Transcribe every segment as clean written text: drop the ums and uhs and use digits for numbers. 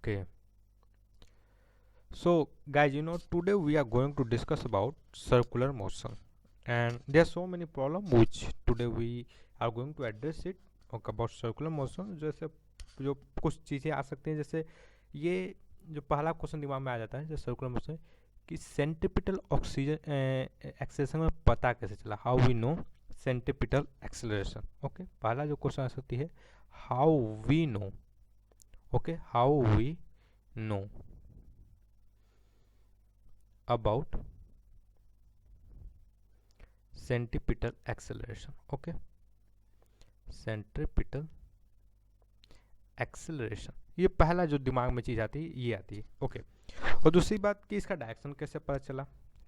Okay, so guys, today we are going to discuss about circular motion, and there are so many problems which today we are going to address it. Okay, about circular motion, जैसे जो कुछ चीज़ें आ सकती हैं, जैसे ये जो पहला क्वेश्चन दिमाग में आ जाता है जो सर्कुलर मोशन कि सेंट्रीपिटल ऑक्सीजन एक्सेलेरेशन में पता कैसे चला, how we know centripetal acceleration. Okay, पहला जो क्वेश्चन आ सकती है how we know. Okay, how we know about centripetal acceleration. Okay, centripetal acceleration, ये पहला जो दिमाग में चीज़ आती है ये आती है. ओके, और दूसरी बात कि इसका डायरेक्शन कैसे पता चला.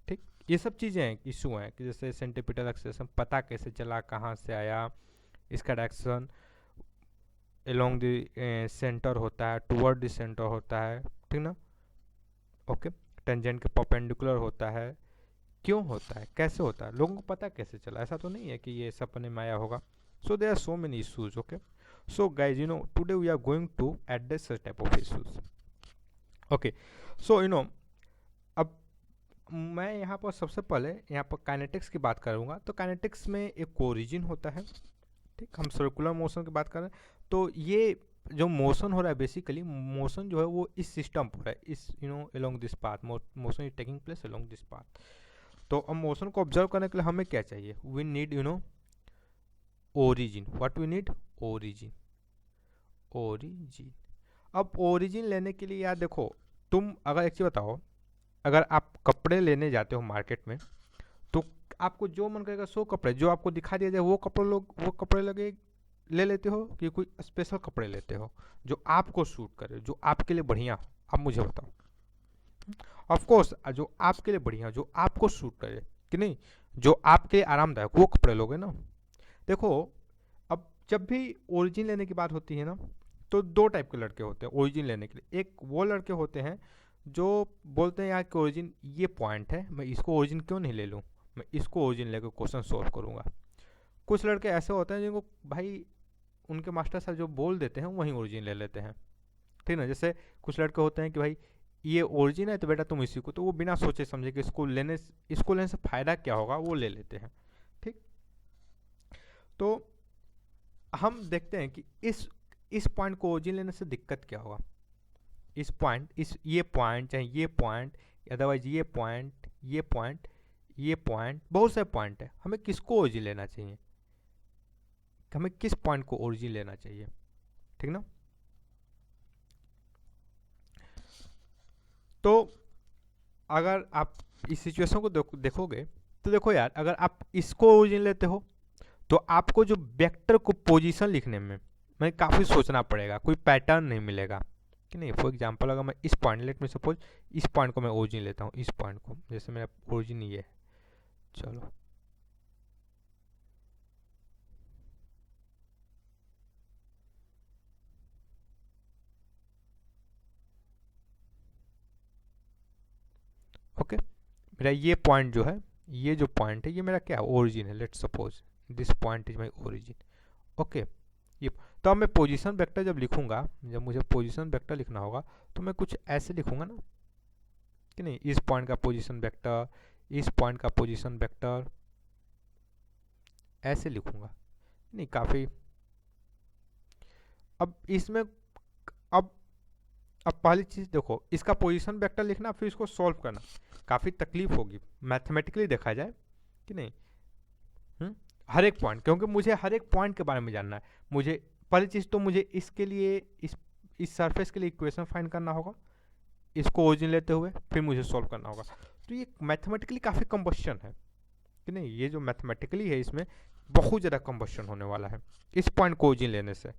ठीक, ये सब चीज़ें हैं, इशू हैं कि जैसे सेंट्रीपिटल एक्सेलरेशन पता कैसे चला, कहाँ से आया, इसका डायरेक्शन अलोंग द सेंटर होता है, टुवर्ड द सेंटर होता है, ठीक ना. ओके, टेंजेंट के परपेंडिकुलर होता है, क्यों होता है, कैसे होता है, लोगों को पता कैसे चला, ऐसा तो नहीं है कि ये सपने में आया होगा. So there are so many issues. Okay, so guys today we are going to address such type of issues. Okay, so अब मैं यहाँ पर सबसे पहले यहाँ पर काइनेटिक्स की बात करूँगा. तो काइनेटिक्स में एक ओरिजिन होता है. ठीक, हम सर्कुलर मोशन की बात कर रहे हैं, तो ये जो मोशन हो रहा है, बेसिकली मोशन जो है वो इस सिस्टम पर है, इस along this path, motion is taking place along this path. तो अब मोशन को ऑब्जर्व करने के लिए हमें क्या चाहिए, we need origin. What we need, origin. Origin, अब ओरिजिन लेने के लिए यार देखो, तुम अगर एक चीज़ बताओ, अगर आप कपड़े लेने जाते हो मार्केट में, तो आपको जो मन करेगा सो कपड़े जो आपको दिखा दिया जाए वो कपड़े लगे ले लेते हो, कि कोई स्पेशल कपड़े लेते हो जो आपको सूट करे, जो आपके लिए बढ़िया हो. आप मुझे बताओ. ऑफ कोर्स जो आपके लिए बढ़िया, जो आपको सूट करे, कि नहीं, जो आपके लिए आरामदायक, वो कपड़े लोगे ना. देखो, अब जब भी ओरिजिन लेने की बात होती है ना, तो दो टाइप के लड़के होते हैं ओरिजिन लेने के लिए. एक वो लड़के होते हैं जो बोलते हैं यार कि ओरिजिन ये पॉइंट है, मैं इसको ओरिजिन क्यों नहीं ले लूँ, मैं इसको ओरिजिन लेकर क्वेश्चन सॉल्व करूँगा. कुछ लड़के ऐसे होते हैं जिनको भाई उनके मास्टर साहब जो बोल देते हैं वहीं ओरिजिन ले लेते हैं. ठीक ना, जैसे कुछ लड़के होते हैं कि भाई ये ओरिजिन है तो बेटा तुम इसी को, तो वो बिना सोचे समझे कि इसको लेने से फ़ायदा क्या होगा वो ले लेते हैं. ठीक, तो हम देखते हैं कि इस पॉइंट को ओरिजिन लेने से दिक्कत क्या होगा. इस पॉइंट, ये पॉइंट, चाहे ये पॉइंट, अदरवाइज ये पॉइंट, ये पॉइंट, ये पॉइंट, बहुत सारे पॉइंट है, हमें किसको ओरिजिन लेना चाहिए, हमें किस पॉइंट को ओरिजिन लेना चाहिए. ठीक ना, तो अगर आप इस सिचुएशन को देखोगे तो देखो यार, अगर आप इसको ओरिजिन लेते हो तो आपको जो वेक्टर को पोजीशन लिखने में काफ़ी सोचना पड़ेगा, कोई पैटर्न नहीं मिलेगा, कि नहीं. फॉर एग्जांपल, अगर मैं इस पॉइंट, लेट मी सपोज इस पॉइंट को मैं ओरिजिन लेता हूँ, इस पॉइंट को, जैसे मेरा ओरिजिन ये है, चलो ओके, मेरा ये पॉइंट जो है, ये जो पॉइंट है ये मेरा क्या है, ओरिजिन है. Let suppose this point is my origin. Okay, ये तो अब मैं पोजीशन वेक्टर जब लिखूंगा, जब मुझे पोजीशन वेक्टर लिखना होगा तो मैं कुछ ऐसे लिखूंगा ना, कि नहीं, इस पॉइंट का पोजीशन वेक्टर, इस पॉइंट का पोजीशन वेक्टर, ऐसे लिखूंगा. नहीं, काफ़ी, अब इसमें, अब पहली चीज़ देखो, इसका पोजीशन वेक्टर लिखना फिर इसको सॉल्व करना काफ़ी तकलीफ होगी मैथमेटिकली देखा जाए, कि नहीं. हर एक पॉइंट, क्योंकि मुझे हर एक पॉइंट के बारे में जानना है. मुझे पहली चीज़ तो मुझे इसके लिए इस सरफेस के लिए इक्वेशन फाइंड करना होगा, इसको ओरिजिन लेते हुए फिर मुझे सॉल्व करना होगा. तो ये मैथमेटिकली काफ़ी कंबस्शन है, कि नहीं, ये जो मैथमेटिकली है इसमें बहुत ज़्यादा कंबस्शन होने वाला है इस पॉइंट को ओरिजिन लेने से.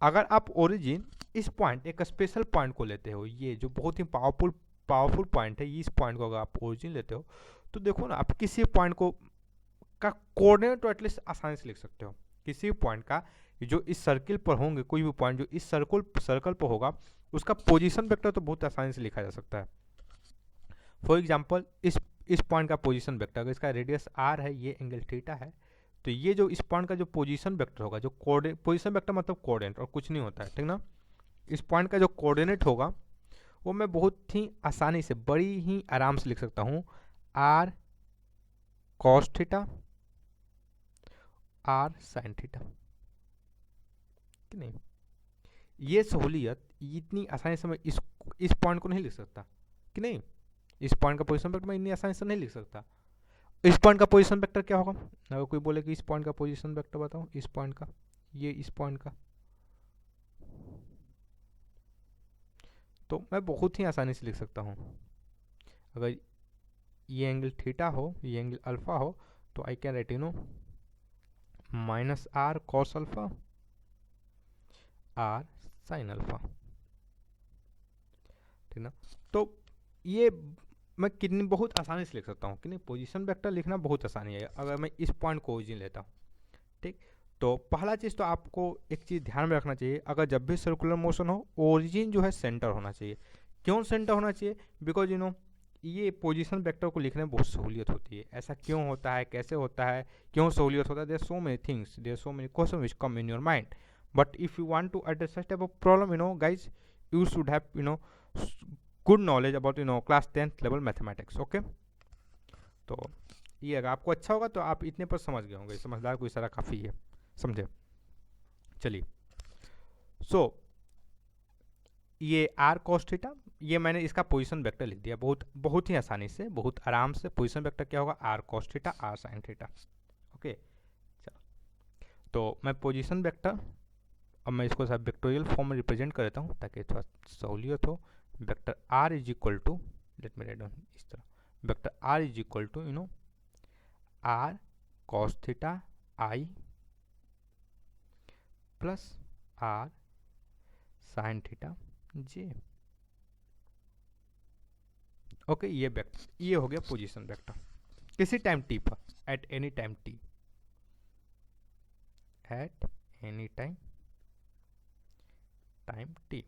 अगर आप ओरिजिन इस पॉइंट, एक स्पेशल पॉइंट को लेते हो, ये जो बहुत ही पावरफुल पॉइंट है, इस पॉइंट को अगर आप ओरिजिन लेते हो तो देखो ना, आप किसी पॉइंट को का कोऑर्डिनेट तो एटलीस्ट आसानी से लिख सकते हो. किसी पॉइंट का जो इस सर्किल पर होंगे, कोई भी पॉइंट जो इस सर्कल पर होगा, उसका पोजीशन वेक्टर तो बहुत आसानी से लिखा जा सकता है. फॉर एग्जांपल, इस पॉइंट का पोजीशन वेक्टर, अगर इसका रेडियस r है, ये एंगल थीटा है, तो ये जो इस पॉइंट का जो पोजीशन वेक्टर होगा, जो पोजीशन वेक्टर मतलब कोऑर्डिनेट और कुछ नहीं होता है, ठीक ना. इस पॉइंट का जो कोऑर्डिनेट होगा वो मैं बहुत ही आसानी से, बड़ी ही आराम से लिख सकता हूँ, r cos theta r sine theta, कि नहीं। ये सहूलियत इतनी आसानी से मैं इस पॉइंट को नहीं लिख सकता, कि नहीं। इस पॉइंट का पोजीशन वेक्टर मैं इतनी आसानी से नहीं लिख सकता। इस पॉइंट का पोजीशन वेक्टर क्या होगा, अगर कोई बोले कि इस पॉइंट का पोजीशन वेक्टर बताओ, इस पॉइंट का, ये इस पॉइंट का, तो मैं बहुत ही आसानी से लिख सकता हूँ। अगर ये एंगल थीटा हो, ये एंगल अल्फा हो, तो I can write minus r cos alpha r sine alpha, ठीक ना। तो ये मैं कितनी बहुत आसानी से लिख सकता हूँ कि नहीं, पोजीशन वेक्टर लिखना बहुत आसानी है अगर मैं इस पॉइंट को ओरिजिन लेता हूँ, ठीक। तो पहला चीज़ तो आपको एक चीज़ ध्यान में रखना चाहिए, अगर जब भी सर्कुलर मोशन हो, ओरिजिन जो है सेंटर होना चाहिए। क्यों सेंटर होना चाहिए, बिकॉज ये पोजीशन वेक्टर को लिखने में बहुत सहूलियत होती है। ऐसा क्यों होता है, कैसे होता है, क्यों सहूलियत होता है, there so many things, there so many question which come in your mind, but if you want to address such type of problem, guys, you should have good knowledge about class 10th level mathematics, okay। तो ये अगर आपको अच्छा होगा तो आप इतने पर समझ गए होंगे, समझदार को इशारा काफ़ी है, समझे। चलिए, सो ये आर कॉस थीटा, ये मैंने इसका पोजीशन वेक्टर लिख दिया बहुत बहुत ही आसानी से, बहुत आराम से। पोजीशन वेक्टर क्या होगा, r cos theta r sine theta, okay. चलो, तो मैं पोजीशन वेक्टर, अब मैं इसको सब वेक्टोरियल फॉर्म में रिप्रेजेंट कर देता हूँ ताकि थोड़ा सहूलियत हो। Vector r is equal to, let me write down इस तरह, vector r is equal to are cos theta I plus r sine theta J, okay. ये वेक्टर, ये हो गया पोजीशन वेक्टर किसी टाइम टी पर, at any time t, at any time t,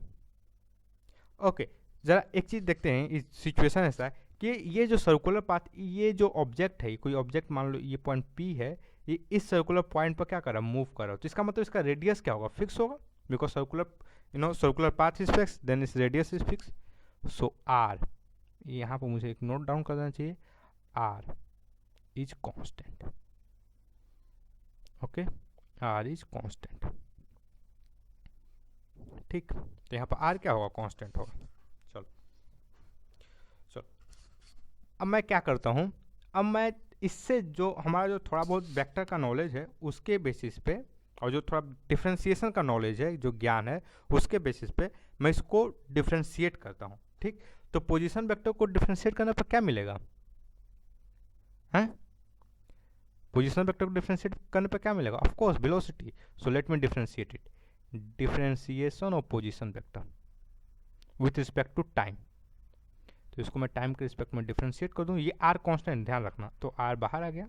okay. जरा एक चीज देखते हैं, इस सिचुएशन ऐसा है कि ये जो सर्कुलर पाथ, ये जो ऑब्जेक्ट है, कोई ऑब्जेक्ट मान लो ये पॉइंट पी है, ये इस सर्कुलर पॉइंट पर क्या कर रहा है, मूव कर रहा है, तो इसका मतलब इसका रेडियस क्या होगा, फिक्स होगा, because circular path is fix, then इस radius is fix. So R, यहाँ पर मुझे एक नोट डाउन कर देना चाहिए, R is constant, okay, R is constant, ठीक। तो यहाँ पर आर क्या होगा, कांस्टेंट होगा। चलो चलो, अब मैं क्या करता हूँ, अब मैं इससे जो हमारा जो थोड़ा बहुत वेक्टर का नॉलेज है उसके बेसिस पे, और जो थोड़ा डिफ्रेंसिएशन का नॉलेज है, जो ज्ञान है, उसके बेसिस पे मैं इसको डिफ्रेंशिएट करता हूँ, ठीक। तो पोजीशन वेक्टर को डिफ्रेंशिएट करने पर क्या मिलेगा, हैं, पोजीशन वेक्टर को डिफ्रेंशिएट करने पर क्या मिलेगा, of course velocity. So let me differentiate it, differentiation of position vector with respect to time. तो इसको मैं टाइम के रिस्पेक्ट में डिफ्रेंशिएट कर दूं, ये आर कांस्टेंट, ध्यान रखना, तो आर बाहर आ गया,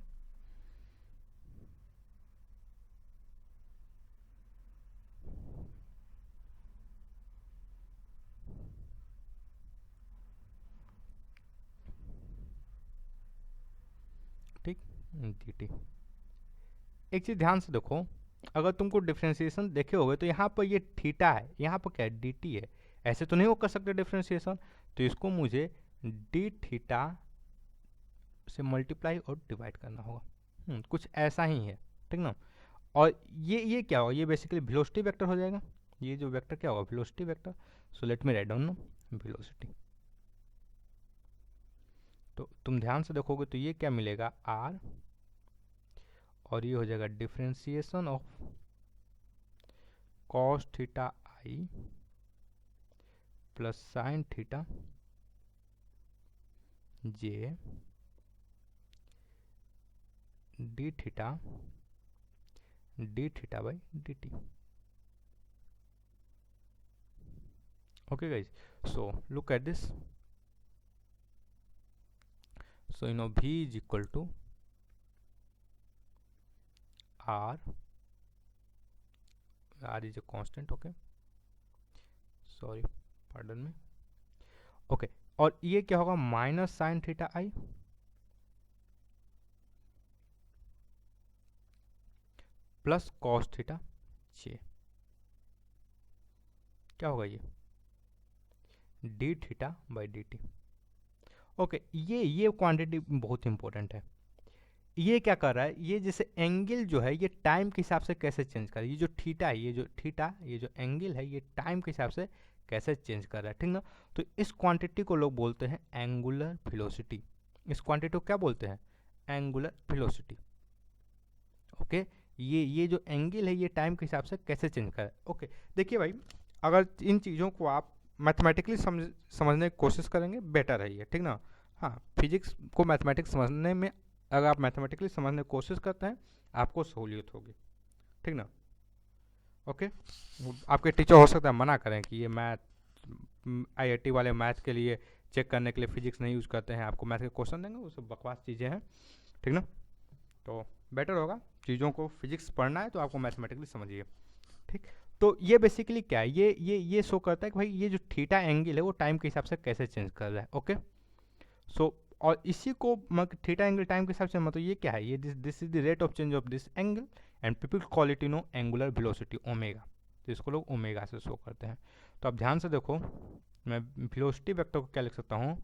ठीक, dt। एक चीज ध्यान से देखो, अगर तुमको डिफ्रेंशिएशन देखे होगे तो यहाँ पर ये थीटा है, यहाँ पर क्या है, dt है, ऐसे तो नहीं वो कर सकते डिफ्रेंशिएशन, तो इसको मुझे डी थीटा से मल्टीप्लाई और डिवाइड करना होगा, कुछ ऐसा ही है, ठीक ना। और ये क्या होगा, ये बेसिकली वेलोसिटी वेक्टर हो जाएगा, ये जो वेक्टर क्या होगा, वेलोसिटी वेक्टर। सो let me write down velocity. तो तुम ध्यान से देखोगे तो ये क्या मिलेगा, आर, और ये हो जाएगा differentiation of cos theta I plus sine theta J D theta by D T, okay guys, so look at this, so v is equal to r is a constant, okay, sorry, pardon me, okay। और ये क्या होगा, minus sine theta आई plus cos theta जे, क्या होगा ये, D theta by D T. Okay, ये quantity बहुत important है। ये क्या कर रहा है, ये जैसे एंगल जो है ये टाइम के हिसाब से कैसे चेंज कर रहा है, ये जो थीटा है, ये जो एंगल है ये टाइम के हिसाब से कैसे चेंज कर रहा है, ठीक ना। तो इस क्वांटिटी को लोग बोलते हैं एंगुलर वेलोसिटी। इस क्वांटिटी को क्या बोलते हैं, एंगुलर वेलोसिटी। ओके, ये जो एंगल है ये टाइम के हिसाब से कैसे चेंज कर रहा है। ओके, देखिए भाई, अगर इन चीज़ों को आप मैथमेटिकली समझने की कोशिश करेंगे बेटर है ये, ठीक ना। हाँ, फिजिक्स को मैथमेटिक्स समझने में अगर आप मैथमेटिकली समझने की कोशिश करते हैं आपको सहूलियत होगी, ठीक ना। ओके, आपके टीचर हो सकता है मना करें कि ये मैथ, आईआईटी वाले मैथ के लिए चेक करने के लिए फिजिक्स नहीं यूज़ करते हैं, आपको मैथ के क्वेश्चन देंगे, वो सब बकवास चीज़ें हैं, ठीक ना। तो बेटर होगा, चीज़ों को फिजिक्स पढ़ना है तो आपको मैथमेटिकली समझिए, ठीक। तो ये बेसिकली क्या है, ये शो करता है कि भाई ये जो थीटा एंगल है वो टाइम के हिसाब से कैसे चेंज कर रहा है। ओके, सो और इसी को थीटा एंगल टाइम के हिसाब से मतलब ये क्या है, ये this is the rate of change of this angle and people call it angular velocity omega. तो इसको लोग ओमेगा से शो करते हैं। तो आप ध्यान से देखो, मैं वेलोसिटी वेक्टर को क्या लिख सकता हूँ,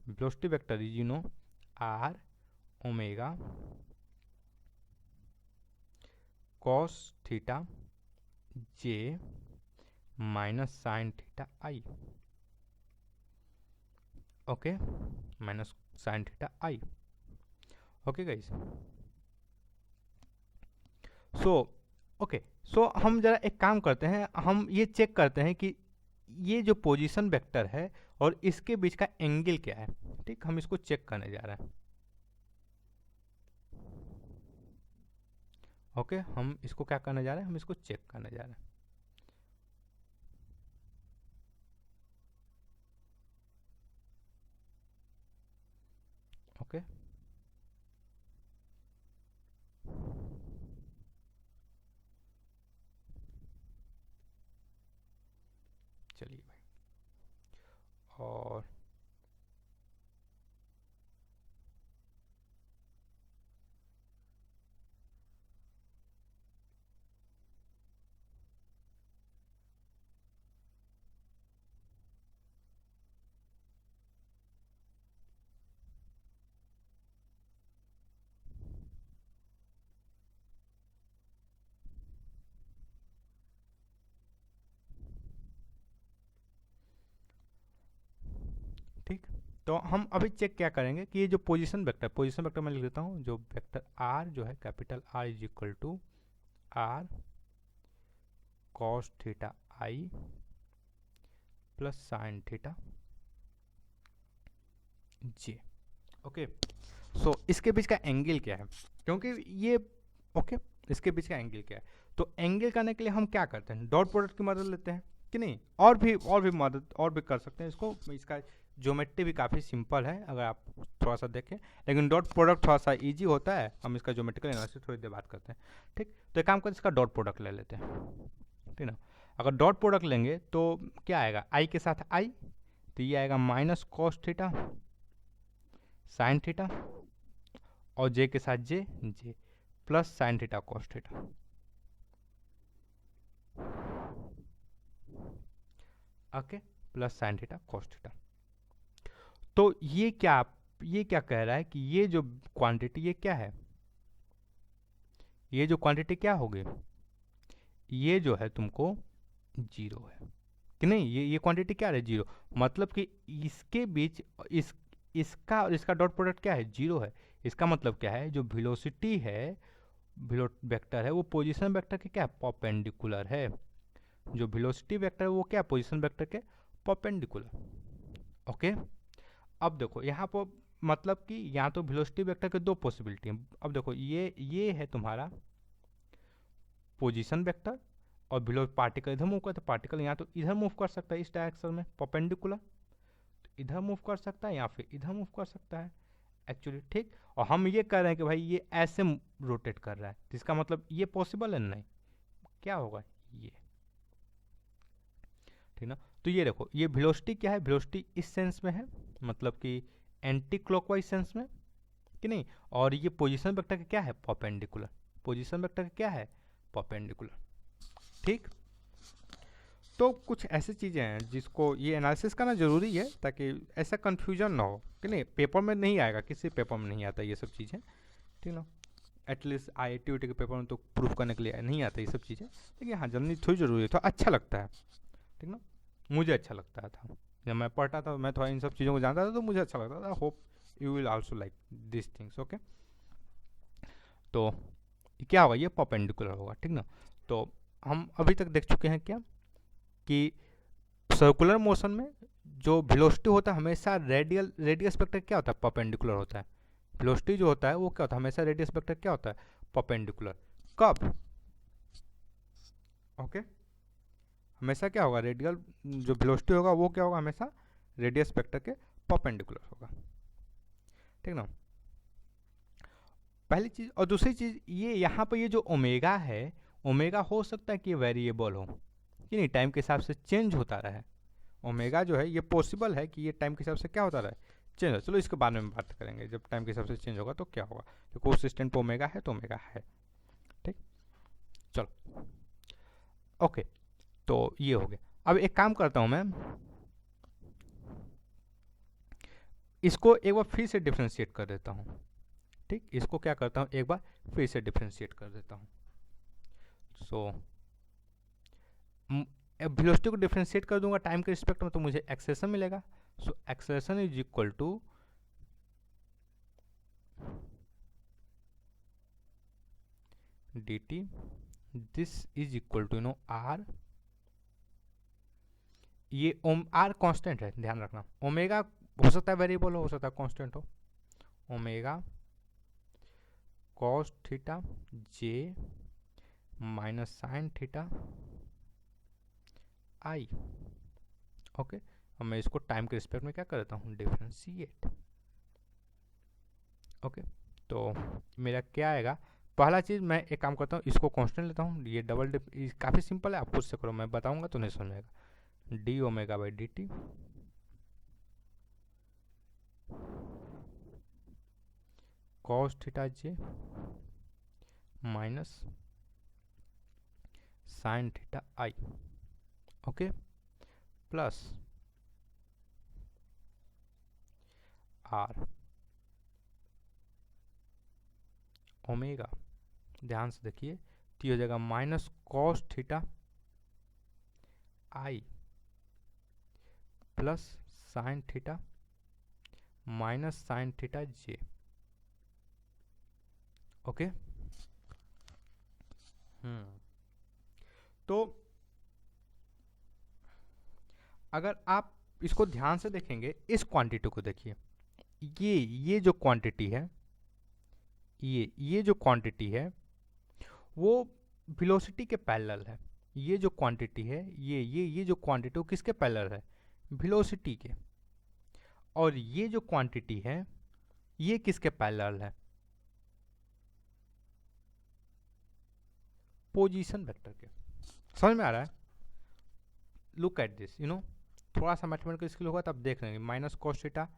velocity vector is R omega cos theta J minus sine theta I. Okay, minus sine theta I. Okay guys, so हम जरा एक काम करते हैं, हम ये चेक करते हैं कि ये जो पोजीशन वेक्टर है और इसके बीच का एंगल क्या है, ठीक। हम इसको चेक करने जा रहे हैं। ओके, हम इसको क्या करने जा रहे हैं, हम इसको चेक करने जा रहे हैं। ओके, चलिए भाई, और ठीक। तो हम अभी चेक क्या करेंगे कि ये जो पोजीशन वेक्टर मैं लिख देता हूँ, जो वेक्टर आर जो है, capital R is equal to are cos theta I plus sine theta J. Okay, so इसके बीच का एंगल क्या है, क्योंकि ये ओके इसके बीच का एंगल क्या है। तो एंगल करने के लिए हम क्या करते हैं, डॉट प्रोडक्ट की मदद लेते हैं कि नहीं, और भी मदद और भी कर सकते हैं इसको। इसका ज्योमेट्री भी काफ़ी सिंपल है अगर आप थोड़ा सा देखें, लेकिन डॉट प्रोडक्ट थोड़ा सा इजी होता है। हम इसका ज्योमेट्रिकल एनालिसिस थोड़ी देर बात करते हैं, ठीक। तो एक काम करते हैं, इसका डॉट प्रोडक्ट ले लेते हैं, ठीक ना। अगर डॉट प्रोडक्ट लेंगे तो क्या आएगा, आई के साथ आई, तो ये आएगा minus cos theta sine theta, और जे के साथ J plus sine theta cos theta. Okay, plus sine theta cos theta. तो ये क्या कह रहा है कि ये जो क्वांटिटी ये क्या है, ये जो क्वांटिटी क्या होगी, ये जो है तुमको जीरो है कि नहीं, ये क्वांटिटी क्या है, जीरो। मतलब कि इसके बीच इसका और इसका डॉट प्रोडक्ट क्या है, जीरो है। इसका मतलब क्या है, जो वेलोसिटी है, वेक्टर है, वो पोजीशन वेक्टर के क्या परपेंडिकुलर है। जो वेलोसिटी वेक्टर है वो क्या, पोजीशन वेक्टर के परपेंडिकुलर। ओके, अब देखो यहाँ पर मतलब कि यहाँ तो वेलोसिटी वेक्टर के दो पॉसिबिलिटी हैं। अब देखो ये है तुम्हारा पोजीशन वेक्टर, और बिलो पार्टिकल इधर मूव कर, तो पार्टिकल यहाँ तो इधर मूव कर सकता है इस डायरेक्शन में परपेंडिकुलर, तो इधर मूव कर सकता है या फिर इधर मूव कर सकता है एक्चुअली, ठीक। और हम ये कह रहे हैं कि भाई ये ऐसे रोटेट कर रहा है, तो इसका मतलब ये पॉसिबल है नहीं, क्या होगा ये, ठीक ना। तो ये देखो, ये वेलोसिटी क्या है, वेलोसिटी इस सेंस में है, मतलब कि एंटी क्लॉकवाइज सेंस में कि नहीं। और ये पोजीशन वेक्टर का क्या है, परपेंडिकुलर। पोजीशन वेक्टर का क्या है, परपेंडिकुलर, ठीक। तो कुछ ऐसी चीज़ें हैं जिसको ये एनालिसिस करना ज़रूरी है ताकि ऐसा कन्फ्यूजन ना हो कि नहीं, पेपर में नहीं आएगा, किसी पेपर में नहीं आता ये सब चीज़ें, ठीक ना। एटलीस्ट IIT के पेपर में तो प्रूफ करने के लिए नहीं आता ये सब चीज़ें, लेकिन हाँ जाननी थोड़ी ज़रूरी है, तो अच्छा लगता है, ठीक ना। मुझे अच्छा लगता था जब मैं पढ़ता था, मैं थोड़ा इन सब चीज़ों को जानता था तो मुझे अच्छा लगता था। Hope you will also like this things, okay. तो क्या होगा, ये परपेंडिकुलर होगा, ठीक ना। तो हम अभी तक देख चुके हैं क्या कि सर्कुलर मोशन में जो वेलोसिटी होता है हमेशा रेडियस वेक्टर क्या होता है, परपेंडिकुलर होता है। वेलोसिटी जो होता है वो क्या होता है, हमेशा रेडियस वेक्टर क्या होता है, परपेंडिकुलर। कब, ओके, हमेशा क्या होगा, रेडियल जो वेलोसिटी होगा वो क्या होगा, हमेशा रेडियस वेक्टर के परपेंडिकुलर होगा, ठीक ना। पहली चीज। और दूसरी चीज ये यहाँ पर ये जो ओमेगा है, ओमेगा हो सकता है कि वेरिएबल हो कि नहीं, टाइम के हिसाब से चेंज होता रहे। ओमेगा जो है ये पॉसिबल है कि ये टाइम के हिसाब से क्या होता रहे, चेंज हो। चलो इसके बारे में बात करेंगे, जब टाइम के हिसाब से चेंज होगा तो क्या होगा। तो कोएफिशिएंट पे ओमेगा है तो ओमेगा है, ठीक। चलो ओके, तो ये हो गया। अब एक काम करता हूँ मैं, इसको एक बार फिर से डिफ्रेंशिएट कर देता हूँ, ठीक। इसको क्या करता हूँ, एक बार फिर से डिफ्रेंशिएट कर देता हूँ। सो वेलोसिटी को डिफ्रेंशिएट कर दूंगा टाइम के रिस्पेक्ट में तो मुझे एक्सेलेरेशन मिलेगा। So acceleration is equal to dt, this is equal to no r, ये r कांस्टेंट है, ध्यान रखना। ओमेगा हो सकता है वेरिएबल हो सकता है कांस्टेंट हो। Omega cos theta j minus sine theta i, okay. और मैं इसको टाइम के रिस्पेक्ट में क्या कर देता हूँ, डिफरेंशिएट, ओके। तो मेरा क्या आएगा, पहला चीज़ मैं एक काम करता हूँ, इसको कांस्टेंट लेता हूँ, ये डबल काफ़ी सिंपल है, आप खुद से करो, मैं बताऊंगा तो नहीं समझ आएगा। D omega by D T cos theta J minus sine theta I, okay, plus R omega, ध्यान से देखिए, तो हो जाएगा माइनस कॉस थीटा आई plus sine theta minus sine theta जे, ओके। तो अगर आप इसको ध्यान से देखेंगे, इस क्वांटिटी को देखिए, ये जो क्वांटिटी है, ये जो क्वांटिटी है वो वेलोसिटी के पैरेलल है। ये जो क्वांटिटी है, ये जो क्वांटिटी वो किसके पैरेलल है, वेलोसिटी के। और ये जो क्वांटिटी है ये किसके पैरेलल है, पोजीशन वेक्टर के। समझ में आ रहा है, लुक एट दिस, थोड़ा सा मैथमेटिकल स्किल होगा तब देख लेंगे। माइनस कॉस थीटा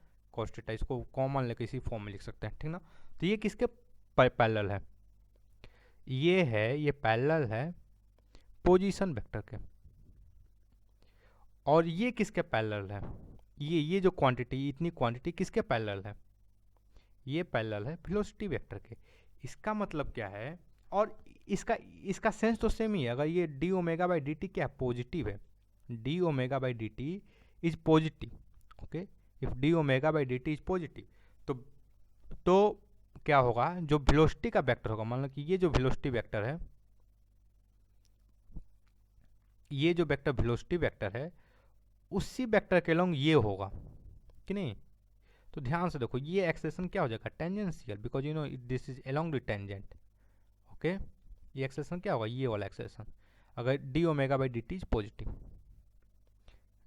इसको कॉमन लेकर इसी फॉर्म में लिख सकते हैं, ठीक ना। तो ये किसके पैरेलल है, ये पैरेलल है पोजीशन वेक्टर के। और ये किसके पैरेलल है, ये जो क्वांटिटी, इतनी क्वांटिटी किसके पैरेलल है, ये पैरेलल है वेलोसिटी वेक्टर के। इसका मतलब क्या है, और इसका सेंस तो सेम ही है। अगर ये D omega by D T क्या पॉजिटिव है, D omega by D T is positive, okay. If D omega by D T is positive तो क्या होगा, जो वेलोसिटी का वेक्टर होगा, मान लो कि ये जो वेलोसिटी वेक्टर है, ये जो वेक्टर वेलोसिटी वेक्टर है उसी वेक्टर के अलोंग ये होगा कि नहीं। तो ध्यान से देखो, ये एक्सेलेरेशन क्या हो जाएगा, tangential, because this is along the tangent, okay. ये एक्सेलेरेशन क्या होगा, ये वाला एक्सेलेरेशन, अगर D omega by D T is positive,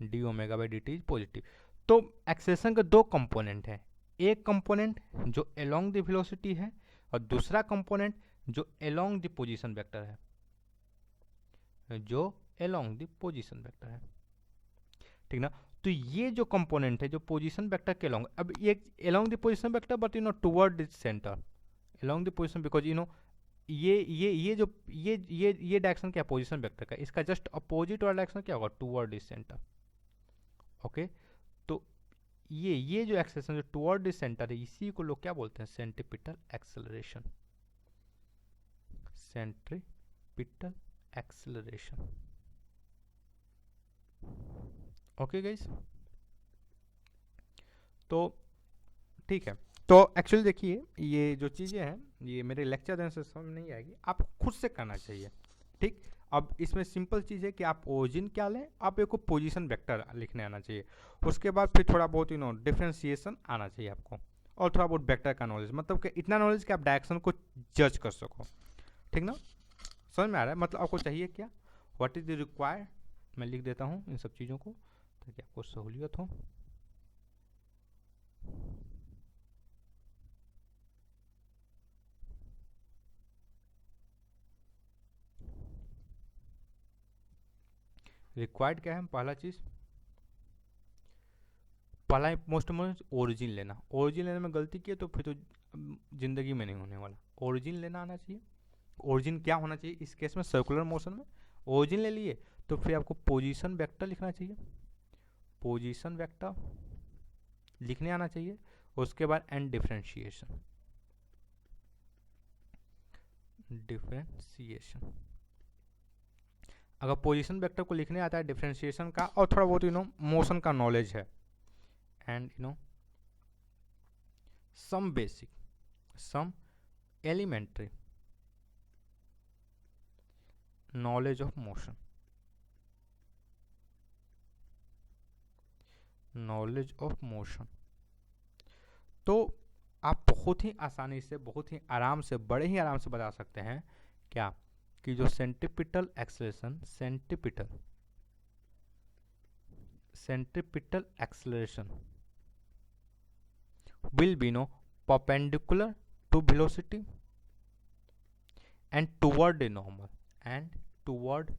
D omega by D T is positive. तो एक्सेलेरेशन के दो कंपोनेंट हैं, एक कंपोनेंट जो अलोंग द वेलोसिटी है और दूसरा कंपोनेंट जो अलोंग द पोजीशन वेक्टर है, जो अलोंग द पोजीशन वेक्टर है, ठीक ना। तो ये जो कंपोनेंट है जो पोजीशन वेक्टर के अलोंग, अब ये along the position vector but toward the centre, along the position, because ये डायरेक्शन क्या, पोजीशन वेक्टर का, इसका जस्ट अपोजिट वाला डायरेक्शन क्या होगा, टुवर्ड द सेंटर। ओके, तो ये जो एक्सेलेरेशन जो टुवर्ड द सेंटर है, इसी को लोग क्या बोलते हैं, centripetal acceleration, centripetal acceleration. Okay guys, तो ठीक है। तो एक्चुअली देखिए, ये जो चीज़ें हैं ये मेरे लेक्चर देने से समझ नहीं आएगी, आप खुद से करना चाहिए। ठीक, अब इसमें सिंपल चीज़ है कि आप ओरिजिन क्या लें, आप एक को पोजीशन वेक्टर लिखने आना चाहिए, उसके बाद फिर थोड़ा बहुत डिफ्रेंशिएशन आना चाहिए आपको, और थोड़ा बहुत वेक्टर का नॉलेज, मतलब कि इतना नॉलेज कि आप डायरेक्शन को जज कर सको। ठीक ना, समझ में आ रहा है, मतलब आपको चाहिए क्या, व्हाट इज द रिक्वायर्ड, मैं लिख देता हूँ इन सब चीज़ों को ताकि आपको सहूलियत हो। रिक्वायर्ड क्या है, पहला चीज़, पहला मोस्ट मोस्ट ओरिजिन लेना। ओरिजिन लेने में गलती की तो फिर तो ज़िंदगी में नहीं होने वाला। ओरिजिन लेना आना चाहिए। ओरिजिन क्या होना चाहिए इस केस में, सर्कुलर मोशन में ओरिजिन ले लिए तो फिर आपको पोजीशन वेक्टर लिखना चाहिए, पोजीशन वेक्टर लिखने आना चाहिए। उसके बाद एंड डिफरेंशिएशन, डिफरेंशिएशन अगर पोजीशन वेक्टर को लिखने आता है, डिफरेंशिएशन का और थोड़ा बहुत मोशन का नॉलेज है, and some basic, some elementary knowledge of motion, knowledge of motion, तो आप बहुत ही आसानी से, बहुत ही आराम से, बड़े ही आराम से बता सकते हैं क्या, कि जो centripetal acceleration, centripetal acceleration will be perpendicular to velocity and toward the normal, and toward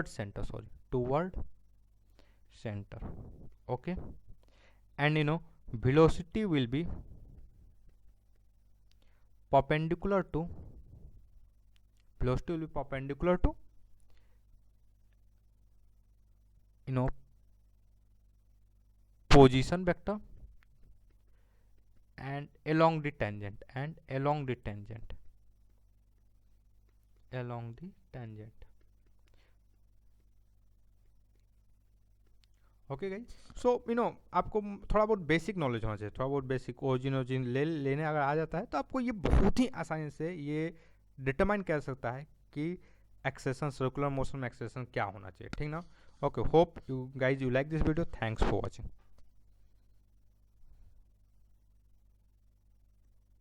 center, toward center. Okay, and velocity will be perpendicular to position vector and along the tangent, okay guys, so आपको थोड़ा बहुत basic knowledge होना चाहिए, थोड़ा बहुत basic origin लेने अगर आ जाता है तो आपको ये बहुत ही आसानी से ये डिटरमाइन कर सकता है कि एक्सेलेरेशन, सर्कुलर मोशन में एक्सेलेरेशन क्या होना चाहिए। ठीक ना, okay, hope you guys you like this video, thanks for watching.